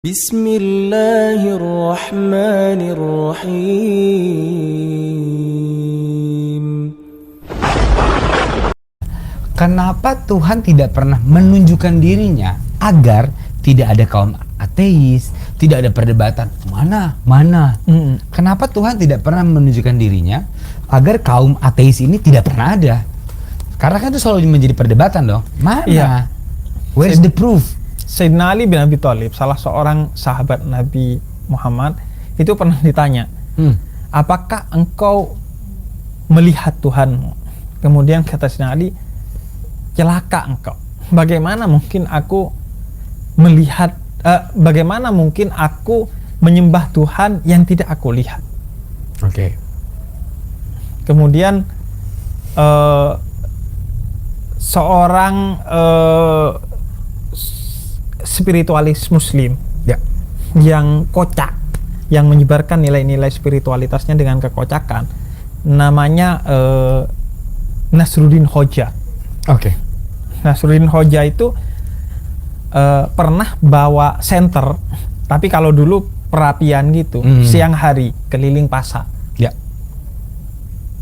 Bismillahirrahmanirrahim. Kenapa Tuhan tidak pernah menunjukkan dirinya agar tidak ada kaum ateis, tidak ada perdebatan mana? Kenapa Tuhan tidak pernah menunjukkan dirinya agar kaum ateis ini tidak pernah ada? Karena kan itu selalu menjadi perdebatan dong. Mana? Iya. Where is the proof? Sayyidina Ali bin Abi Thalib, salah seorang sahabat Nabi Muhammad, itu pernah ditanya, apakah engkau melihat Tuhanmu? Kemudian kata Sayyidina Ali, celaka engkau. Bagaimana mungkin aku melihat, bagaimana mungkin aku menyembah Tuhan yang tidak aku lihat? Oke. Kemudian seorang spiritualis muslim yang kocak, yang menyebarkan nilai-nilai spiritualitasnya dengan kekocakan, namanya Nasruddin Hoja. Oke. Nasruddin Hoja itu pernah bawa senter, tapi kalau dulu perapian gitu, siang hari keliling pasar. Ya.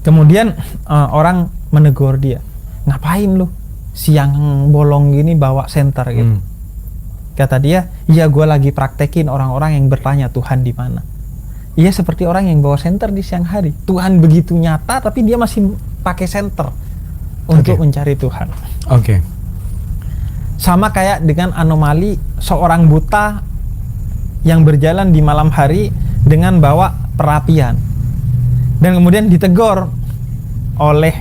Kemudian orang menegur dia, ngapain lu siang bolong gini bawa senter gitu? Kata dia, iya gue lagi praktekin orang-orang yang bertanya Tuhan di mana. Iya, seperti orang yang bawa senter di siang hari. Tuhan begitu nyata, tapi dia masih pakai senter untuk mencari Tuhan. Oke. Sama kayak dengan anomali seorang buta yang berjalan di malam hari dengan bawa perapian, dan kemudian ditegur oleh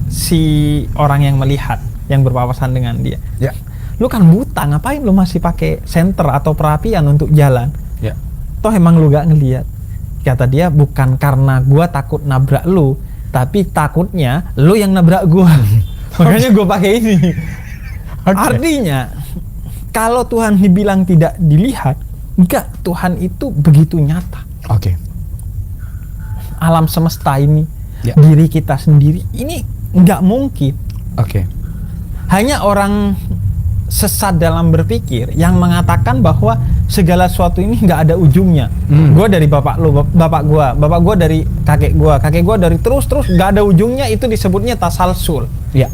si orang yang melihat, yang berpapasan dengan dia. Ya. Lu kan buta, ngapain lu masih pakai senter atau perapian untuk jalan? Ya. Toh emang lu gak ngeliat. Kata dia, bukan karena gua takut nabrak lu, tapi takutnya lu yang nabrak gua. Makanya gua pakai ini. Artinya, kalau Tuhan dibilang tidak dilihat, enggak, Tuhan itu begitu nyata. Oke. Alam semesta ini, diri kita sendiri, ini enggak mungkin. Oke. Hanya orang sesat dalam berpikir yang mengatakan bahwa segala sesuatu ini nggak ada ujungnya. Gue dari bapak lu, bapak gue dari kakek gue dari terus nggak ada ujungnya, itu disebutnya tasalsul. Ya.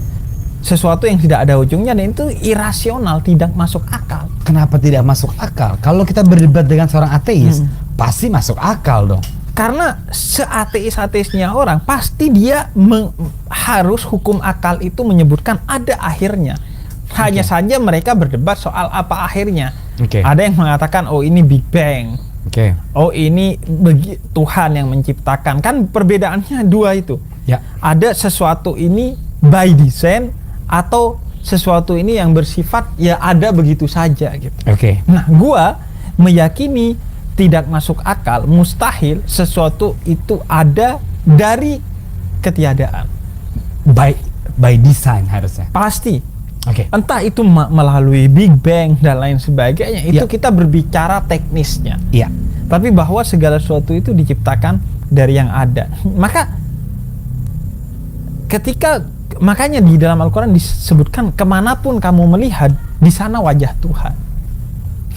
Sesuatu yang tidak ada ujungnya, dan itu irasional, tidak masuk akal. Kenapa tidak masuk akal? Kalau kita berdebat dengan seorang ateis, pasti masuk akal dong. Karena seateis-ateisnya orang, pasti dia harus hukum akal itu menyebutkan ada akhirnya. Hanya saja mereka berdebat soal apa akhirnya. Ada yang mengatakan, oh ini Big Bang. Oh ini Tuhan yang menciptakan. Kan perbedaannya dua itu. Ya. Ada sesuatu ini by design, atau sesuatu ini yang bersifat ya ada begitu saja gitu. Nah, gua meyakini tidak masuk akal, mustahil sesuatu itu ada dari ketiadaan. By design harusnya. Pasti. Entah itu melalui Big Bang dan lain sebagainya, itu kita berbicara teknisnya. Iya. Tapi bahwa segala sesuatu itu diciptakan dari yang ada. Makanya di dalam Al-Quran disebutkan, kemanapun kamu melihat, di sana wajah Tuhan.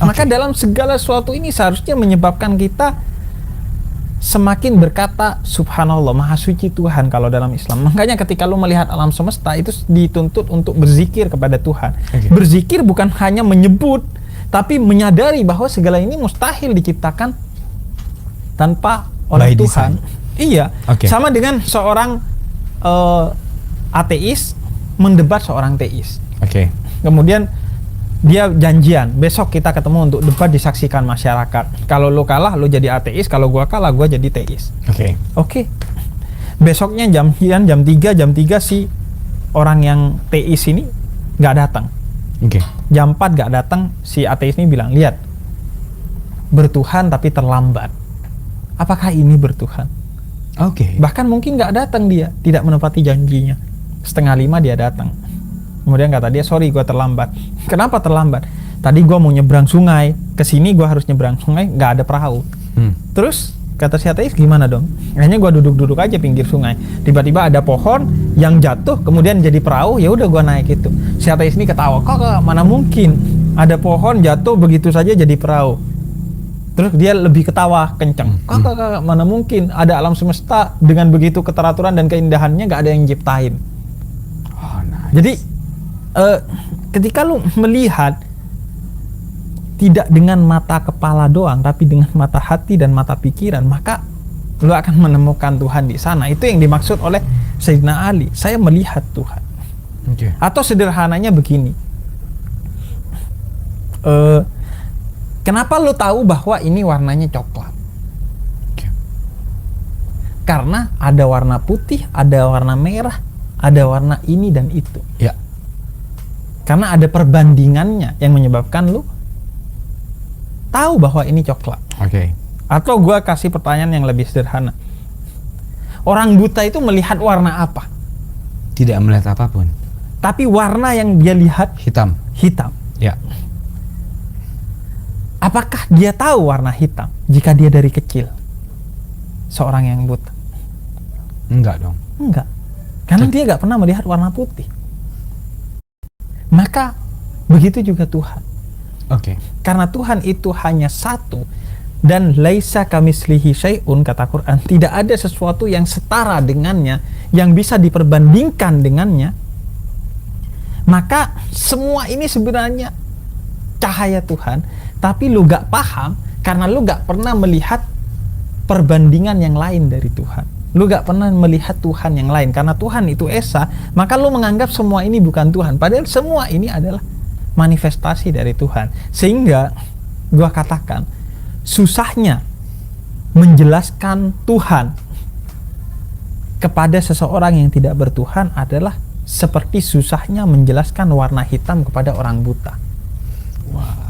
Maka dalam segala sesuatu ini seharusnya menyebabkan kita semakin berkata subhanallah, maha suci Tuhan kalau dalam Islam. Makanya ketika lu melihat alam semesta, itu dituntut untuk berzikir kepada Tuhan. Berzikir bukan hanya menyebut, tapi menyadari bahwa segala ini mustahil diciptakan tanpa oleh Tuhan. Iya. Sama dengan seorang ateis mendebat seorang teis. Kemudian dia janjian, besok kita ketemu untuk debat, disaksikan masyarakat. Kalau lo kalah, lo jadi ateis. Kalau gua kalah, gua jadi teis. Besoknya jam 3 si orang yang teis ini nggak datang. Jam 4 nggak datang, si ateis ini bilang, lihat, bertuhan tapi terlambat. Apakah ini bertuhan? Bahkan mungkin nggak datang, dia tidak menepati janjinya. 4:30 dia datang. Kemudian kata dia, sorry gue terlambat. Kenapa terlambat? Tadi gue mau nyebrang sungai, kesini gue harus nyebrang sungai, nggak ada perahu. Terus kata si ateis, gimana dong? Akhirnya gue duduk aja pinggir sungai. Tiba-tiba ada pohon yang jatuh, kemudian jadi perahu. Ya udah gue naik itu. Si ateis ini ketawa, kok mana mungkin? Ada pohon jatuh begitu saja jadi perahu. Terus dia lebih ketawa kenceng. Kakak, mana mungkin ada alam semesta dengan begitu keteraturan dan keindahannya gak ada yang ciptain. Oh, nice. Jadi ketika lu melihat tidak dengan mata kepala doang, tapi dengan mata hati dan mata pikiran, maka lu akan menemukan Tuhan di sana. Itu yang dimaksud oleh Sayyidina Ali. Saya melihat Tuhan. Okay. Atau sederhananya begini. Kenapa lu tahu bahwa ini warnanya coklat? Okay. Karena ada warna putih, ada warna merah, ada warna ini dan itu. Ya. Karena ada perbandingannya yang menyebabkan lu tahu bahwa ini coklat. Oke. Okay. Atau gua kasih pertanyaan yang lebih sederhana. Orang buta itu melihat warna apa? Tidak melihat apapun. Tapi warna yang dia lihat Hitam. hitam. Ya. Apakah dia tahu warna hitam jika dia dari kecil seorang yang buta? Enggak dong. Enggak. Karena dia gak pernah melihat warna putih. Maka begitu juga Tuhan. Oke. Okay. Karena Tuhan itu hanya satu dan laisa kamislihi syai'un, kata Quran, tidak ada sesuatu yang setara dengannya, yang bisa diperbandingkan dengannya. Maka semua ini sebenarnya cahaya Tuhan, tapi lu gak paham karena lu gak pernah melihat perbandingan yang lain dari Tuhan. Lu gak pernah melihat Tuhan yang lain. Karena Tuhan itu Esa, maka lu menganggap semua ini bukan Tuhan. Padahal semua ini adalah manifestasi dari Tuhan. Sehingga gua katakan, susahnya menjelaskan Tuhan kepada seseorang yang tidak bertuhan adalah seperti susahnya menjelaskan warna hitam kepada orang buta. Wow.